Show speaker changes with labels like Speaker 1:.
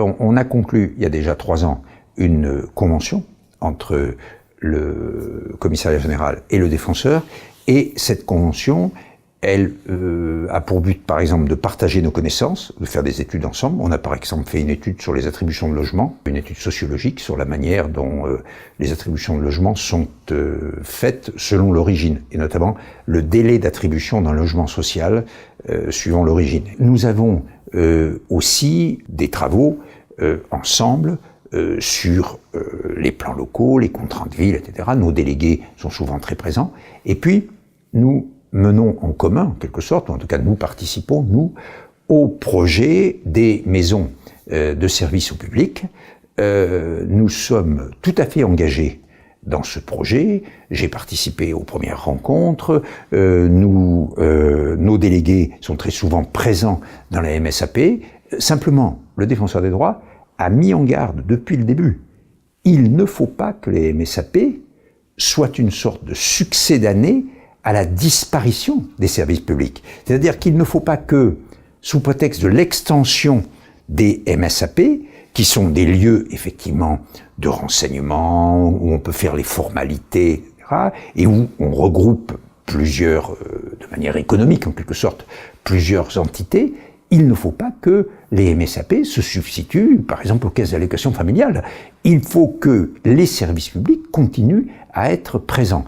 Speaker 1: on a conclu, il y a déjà 3 ans, une convention entre le commissariat général et le défenseur, et cette convention, elle a pour but, par exemple, de partager nos connaissances, de faire des études ensemble. On a, par exemple, fait une étude sur les attributions de logement, une étude sociologique sur la manière dont les attributions de logement sont faites selon l'origine, et notamment le délai d'attribution d'un logement social suivant l'origine. Nous avons aussi des travaux ensemble sur les plans locaux, les contraintes de ville, etc. Nos délégués sont souvent très présents. Et puis, nous menons en commun, en quelque sorte, ou en tout cas nous participons, nous, au projet des maisons de service au public. Nous sommes tout à fait engagés dans ce projet. J'ai participé aux premières rencontres. Nos délégués sont très souvent présents dans la MSAP. Simplement, le défenseur des droits a mis en garde depuis le début. Il ne faut pas que les MSAP soient une sorte de succédané à la disparition des services publics. C'est-à-dire qu'il ne faut pas que, sous prétexte de l'extension des MSAP, qui sont des lieux, effectivement, de renseignement, où on peut faire les formalités, etc., et où on regroupe plusieurs, de manière économique en quelque sorte, plusieurs entités, il ne faut pas que les MSAP se substituent, par exemple, aux caisses d'allocation familiale. Il faut que les services publics continuent à être présents.